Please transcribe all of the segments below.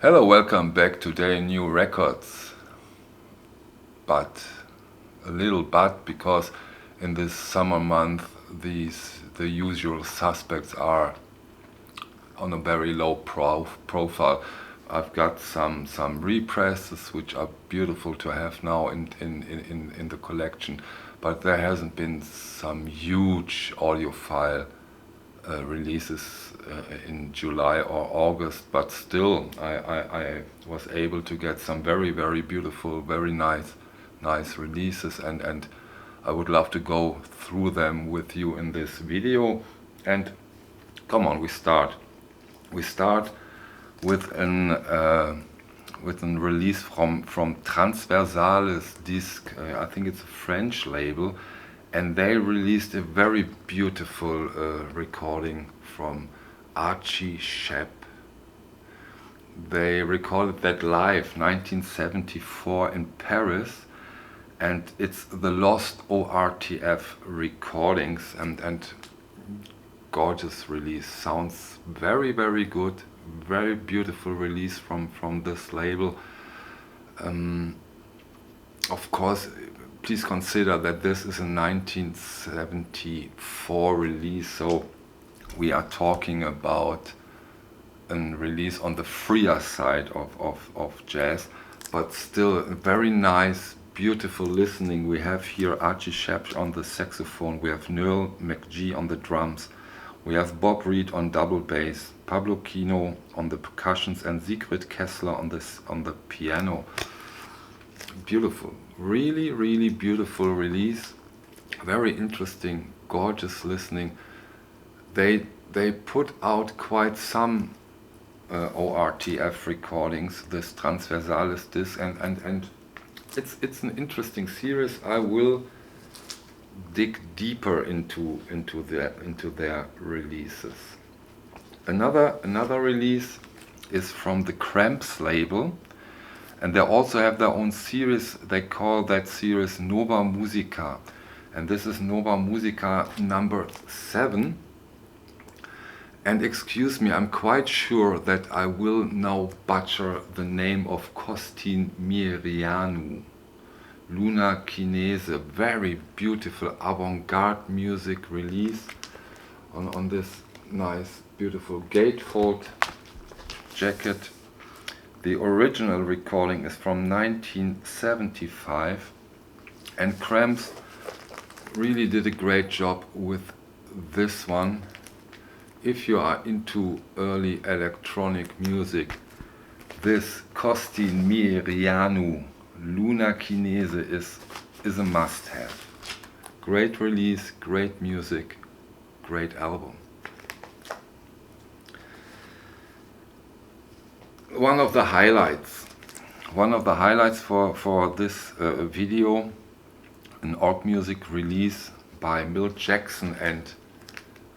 Hello, welcome back. Today new records, but a little but because in this summer month the usual suspects are on a very low profile. I've got some represses which are beautiful to have now in the collection, but there hasn't been some huge audiophile releases in July or August, but still I was able to get some very beautiful, very nice releases, and I would love to go through them with you in this video. And come on, we start with an release from Transversales Disc. I think it's a French label, and they released a very beautiful recording from Archie Shepp. They recorded that live 1974 in Paris, and it's the Lost ORTF recordings, and gorgeous release. Sounds very good, very beautiful release from this label. Of course, please consider that this is a 1974 release, so we are talking about a release on the freer side of jazz, but still very nice, beautiful listening. We have here Archie Shepp on the saxophone, we have Noel McGee on the drums, we have Bob Reed on double bass, Pablo Kino on the percussions, and Sigrid Kessler on the piano. Beautiful, really beautiful release. Very interesting, gorgeous listening. They put out quite some ORTF recordings, this Transversales Disc, and it's an interesting series. I will dig deeper into their releases. Another release is from the Cramps label, and they also have their own series. They call that series Nova Musica, and this is Nova Musica number 7. And excuse me, I'm quite sure that I will now butcher the name of Costin Mirianu. Luna Kinese, very beautiful avant-garde music release on this nice, beautiful gatefold jacket. The original recording is from 1975, and Cramps really did a great job with this one. If you are into early electronic music, this Costin Mirianu Luna Kinese is a must-have. Great release, great music, great album. One of the highlights for this video, an org music release by Milt Jackson and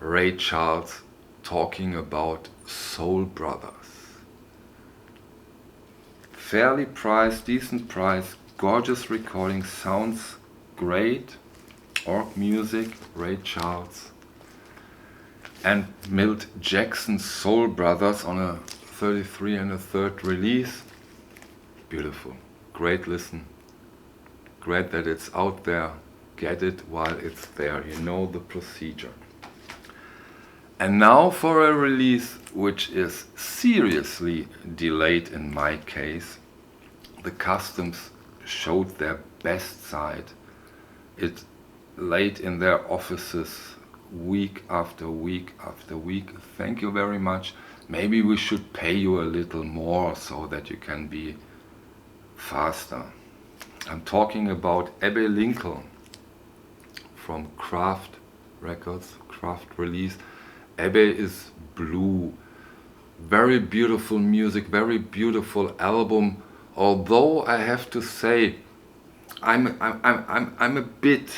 Ray Charles, talking about Soul Brothers. Fairly priced, decent price, gorgeous recording, sounds great. Org music, Ray Charles and Milt Jackson, Soul Brothers on a 33 1/3 release. Beautiful, great listen, great that it's out there. Get it while it's there, you know the procedure. And now for a release which is seriously delayed in my case. The customs showed their best side. It laid in their offices week after week after week. Thank you very much. Maybe we should pay you a little more so that you can be faster. I'm talking about Abbey Lincoln from Kraft Records, Kraft release. Abbey is blue. Very beautiful music, very beautiful album. Although I have to say, I'm a bit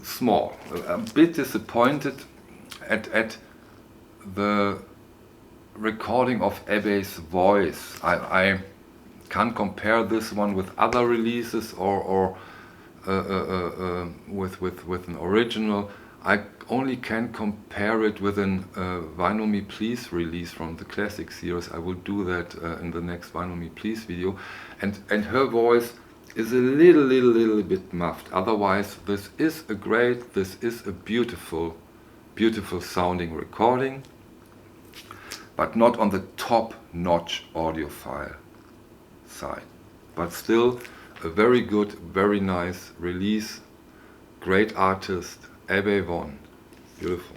small, a bit disappointed at the recording of Abbey's voice. I can't compare this one with other releases or with an original. I only can compare it with an Vinomy Please release from the classic series. I will do that in the next Vinomy Please video. And her voice is a little bit muffled. Otherwise, this is a beautiful sounding recording, but not on the top-notch audiophile side. But still, a very good, very nice release. Great artist, Abe Von. Beautiful.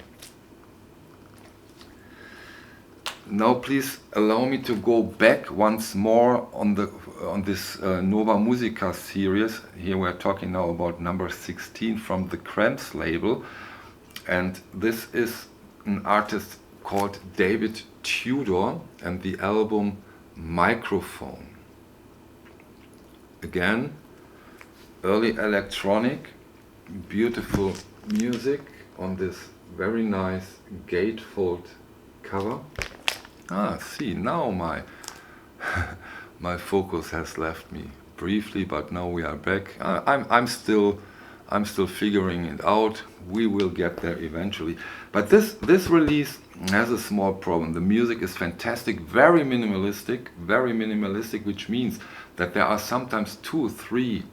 Now please allow me to go back once more on this Nova Musica series. Here we're talking now about number 16 from the Cramps label. And this is an artist called David Tudor and the album Microphone. Again, early electronic, beautiful music on this very nice gatefold cover. See, now my focus has left me briefly, but now we are back. I'm still figuring it out. We will get there eventually. But this release has a small problem. The music is fantastic, very minimalistic, which means that there are sometimes 2-3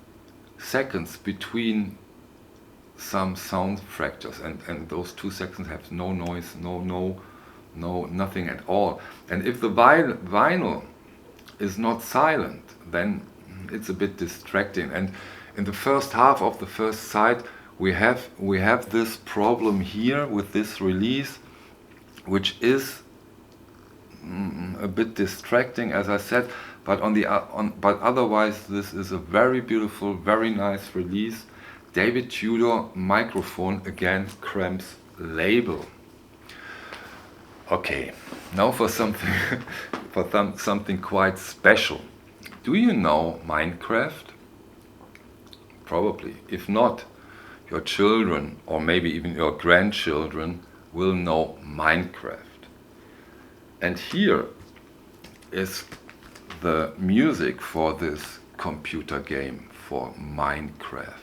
seconds between some sound fractures, and those 2 seconds have no noise, nothing at all. And if the vinyl is not silent, then it's a bit distracting. And in the first half of the first side, we have this problem here with this release, which is a bit distracting, as I said. But but otherwise, this is a very beautiful, very nice release. David Tudor, Microphone, again, Cramps label. Okay, now for something something quite special. Do you know Minecraft? Probably. If not, your children or maybe even your grandchildren will know Minecraft. And here is the music for this computer game for Minecraft.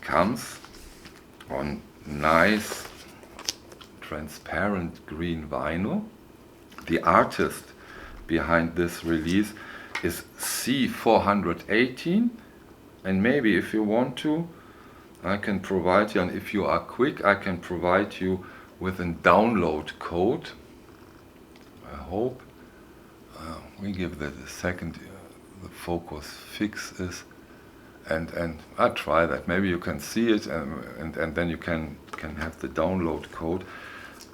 Comes on nice transparent green vinyl. The artist behind this release is C418, and maybe if you want to, I can provide you, and if you are quick, I can provide you with a download code. I hope we give that a second. The focus fixes, and I try that. Maybe you can see it, and then you can have the download code.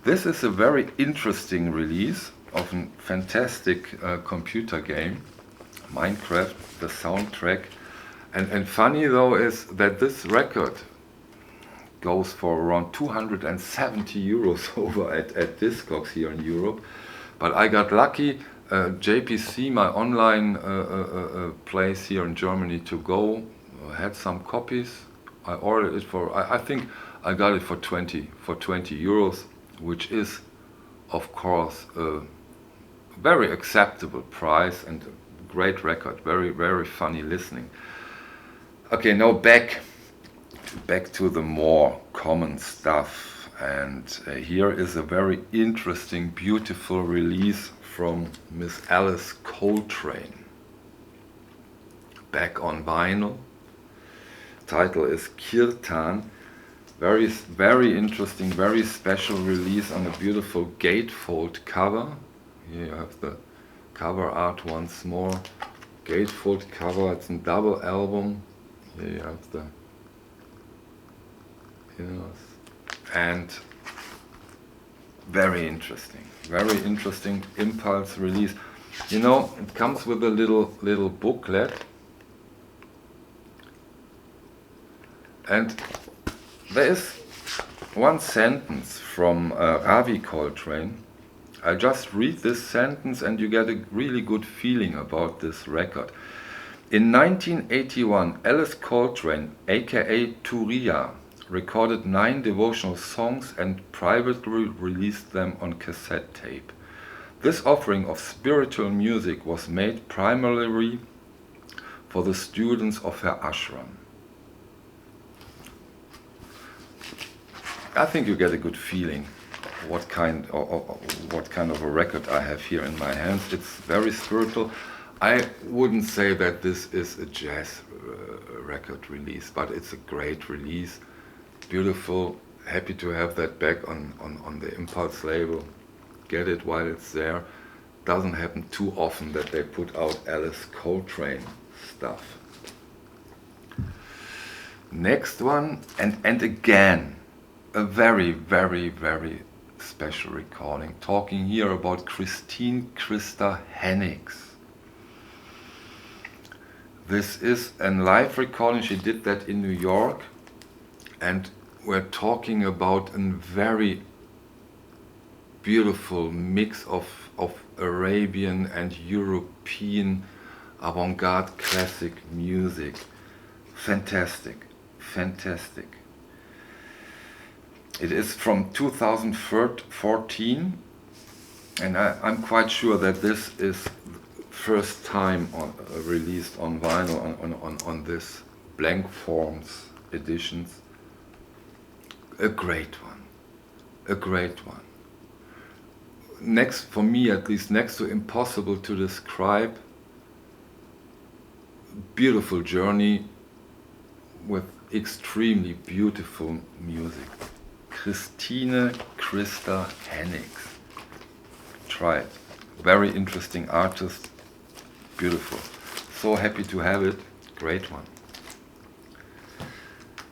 This is a very interesting release of a fantastic computer game, Minecraft, the soundtrack. And funny though is that this record goes for around 270 euros over at Discogs here in Europe. But I got lucky, JPC, my online place here in Germany to go, had some copies. I ordered it for, I think I got it for 20 euros, which is of course a very acceptable price and a great record, very funny listening. Okay, now back to the more common stuff, and here is a very interesting, beautiful release from Miss Alice Coltrane. Back on vinyl. Title is Kirtan. Very interesting, very special release on a beautiful gatefold cover. Here you have the cover art once more. Gatefold cover, it's a double album. Here you have the and very interesting impulse release. You know, it comes with a little booklet, and there is one sentence from Ravi Coltrane. I'll just read this sentence and you get a really good feeling about this record. In 1981, Alice Coltrane, aka Turiya, recorded 9 devotional songs and privately released them on cassette tape. This offering of spiritual music was made primarily for the students of her ashram. I think you get a good feeling what kind of a record I have here in my hands. It's very spiritual. I wouldn't say that this is a jazz record release, but it's a great release. Beautiful. Happy to have that back on the Impulse label. Get it while it's there. Doesn't happen too often that they put out Alice Coltrane stuff. Next one, and again, a very, very, very special recording. Talking here about Christine Christa Hennigs. This is a live recording. She did that in New York, and we're talking about a very beautiful mix of Arabian and European avant-garde classic music. Fantastic, fantastic. It is from 2014, and I'm quite sure that this is first time released on vinyl on this blank forms editions. A great one, a great one. Next, for me at least, next to impossible to describe. Beautiful journey with extremely beautiful music. Christine Christa Hennigs. Try it. Very interesting artist. Beautiful. So happy to have it. Great one.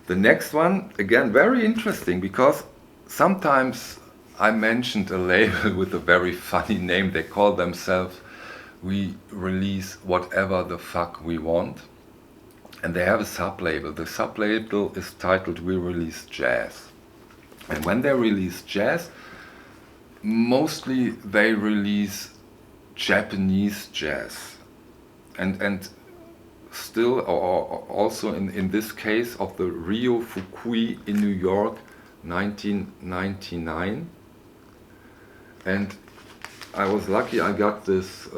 The next one, again, very interesting, because sometimes I mentioned a label with a very funny name. They call themselves We Release Whatever the Fuck We Want. And they have a sub-label. The sub-label is titled We Release Jazz. And when they release jazz, mostly they release Japanese jazz. And still, or also in this case of the Ryo Fukui in New York, 1999. And I was lucky I got this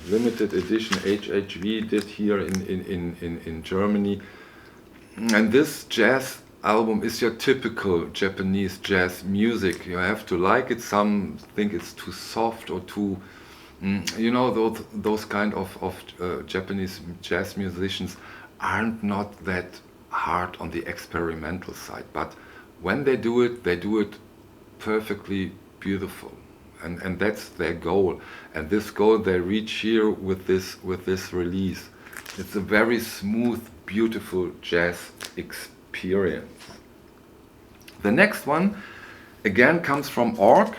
limited edition HHV did here in Germany. And this jazz album is your typical Japanese jazz music. You have to like it. Some think it's too soft or too, you know, those kind of Japanese jazz musicians aren't not that hard on the experimental side. But when they do it perfectly beautiful. And that's their goal. And this goal they reach here with this release. It's a very smooth, beautiful jazz experience. The next one again comes from Org,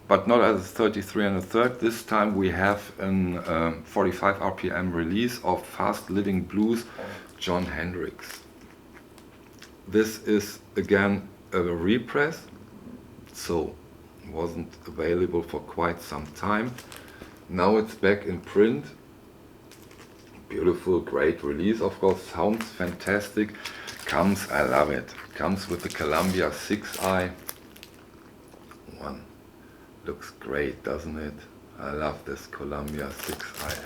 but not as 33 1/3. This time we have a 45 RPM release of Fast Living Blues, Jon Hendricks. This is again a repress, so wasn't available for quite some time. Now it's back in print. Beautiful, great release, of course, sounds fantastic. Comes, I love it, comes with the Columbia 6i. One looks great, doesn't it? I love this Columbia 6i.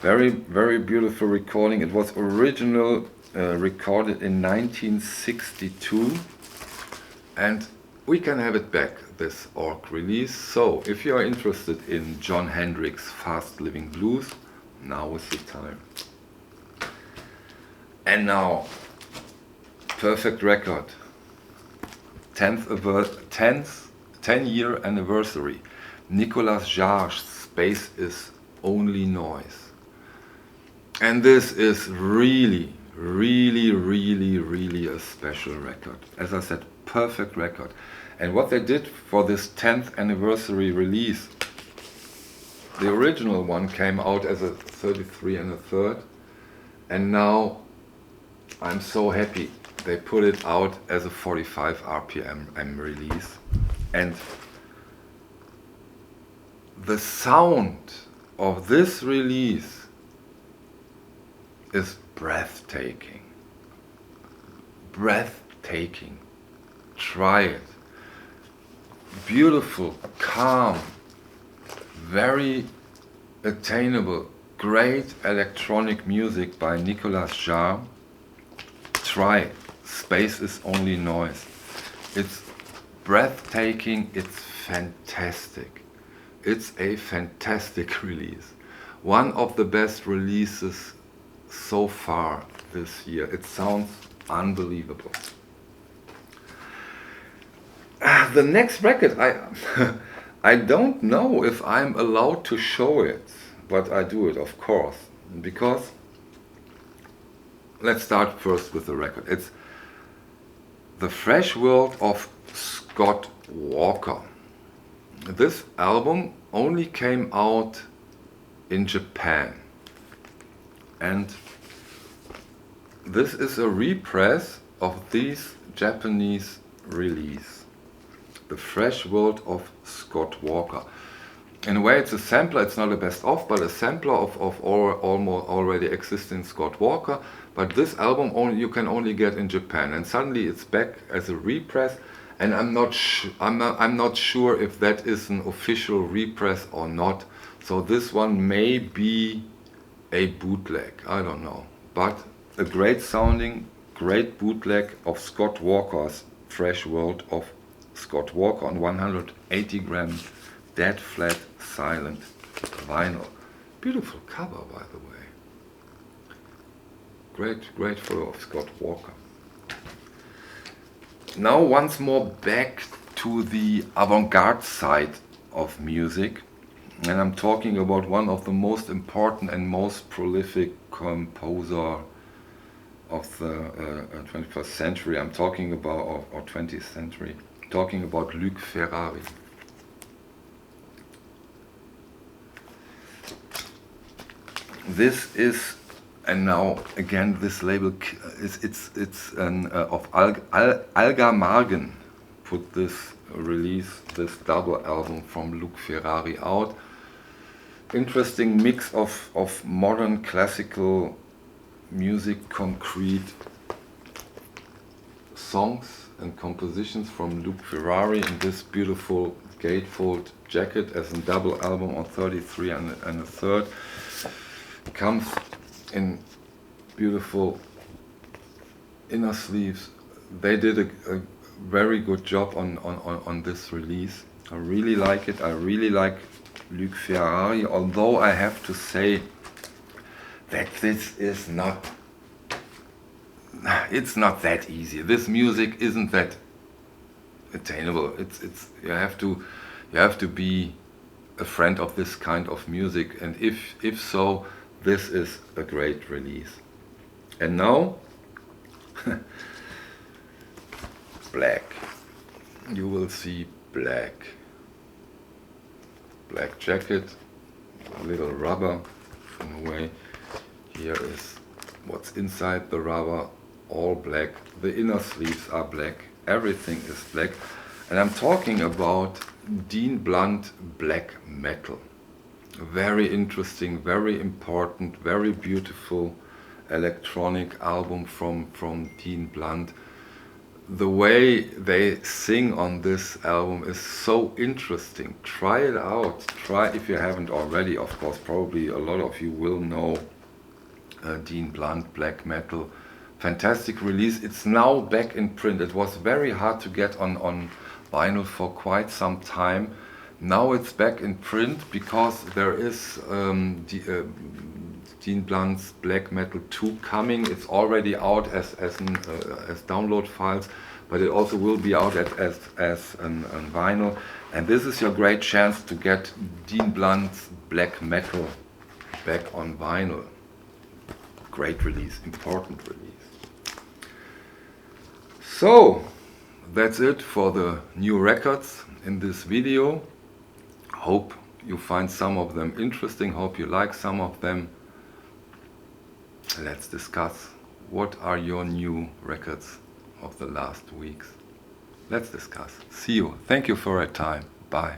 Very, very beautiful recording. It was recorded in 1962, and we can have it back, this Org release. So, if you are interested in Jon Hendricks' Fast Living Blues, now is the time. And now, perfect record. 10-year anniversary. Nicolas Jarre's Space is Only Noise. And this is really, really, really, really a special record. As I said, perfect record. And what they did for this 10th anniversary release, the original one came out as a 33 1/3, and now I'm so happy they put it out as a 45 RPM release. And the sound of this release is breathtaking. Breathtaking. Try it. Beautiful, calm, very attainable, great electronic music by Nicolas Jarre. Try it. Space is Only Noise. It's breathtaking, it's fantastic. It's a fantastic release. One of the best releases so far this year. It sounds unbelievable. The next record, I don't know if I'm allowed to show it, but I do it, of course, because let's start first with the record. It's The Fresh World of Scott Walker. This album only came out in Japan, and this is a repress of this Japanese release. The Fresh World of Scott Walker. In a way, it's a sampler. It's not a best of, but a sampler of almost already existing Scott Walker. But this album you can only get in Japan, and suddenly it's back as a repress. And I'm not sure if that is an official repress or not. So this one may be a bootleg. I don't know, but a great sounding, great bootleg of Scott Walker's Fresh World of Scott Walker on 180 gram dead flat silent vinyl. Beautiful cover, by the way. Great photo of Scott Walker. Now once more back to the avant-garde side of music, and I'm talking about one of the most important and most prolific composer of the 21st century. I'm talking about, or 20th century, talking about Luc Ferrari. This is, and now again this label it's an of Alga Margen put this this double album from Luc Ferrari out. Interesting mix of modern classical music, concrete songs and compositions from Luc Ferrari in this beautiful gatefold jacket as a double album on 33 and a third. Comes in beautiful inner sleeves. They did a very good job on this release. I really like it. I really like Luc Ferrari, although I have to say that this is not, it's not that easy. This music isn't that attainable. It's you have to be a friend of this kind of music, and if so, this is a great release. And now black. You will see black jacket, a little rubber in a way. Here is what's inside the rubber, all black. The inner sleeves are black. Everything is black. And I'm talking about Dean Blunt black metal. Very interesting, very important, very beautiful electronic album from Dean Blunt. The way they sing on this album is so interesting. Try it out. Try, if you haven't already, of course, probably a lot of you will know Dean Blunt black metal. Fantastic release. It's now back in print. It was very hard to get on vinyl for quite some time. Now it's back in print because there is Dean Blunt's Black Metal 2 coming. It's already out as download files, but it also will be out as vinyl. And this is your great chance to get Dean Blunt's Black Metal back on vinyl. Great release, important release. So that's it for the new records in this video. Hope you find some of them interesting, hope you like some of them. Let's discuss what are your new records of the last weeks. Let's discuss. See you. Thank you for your time. Bye.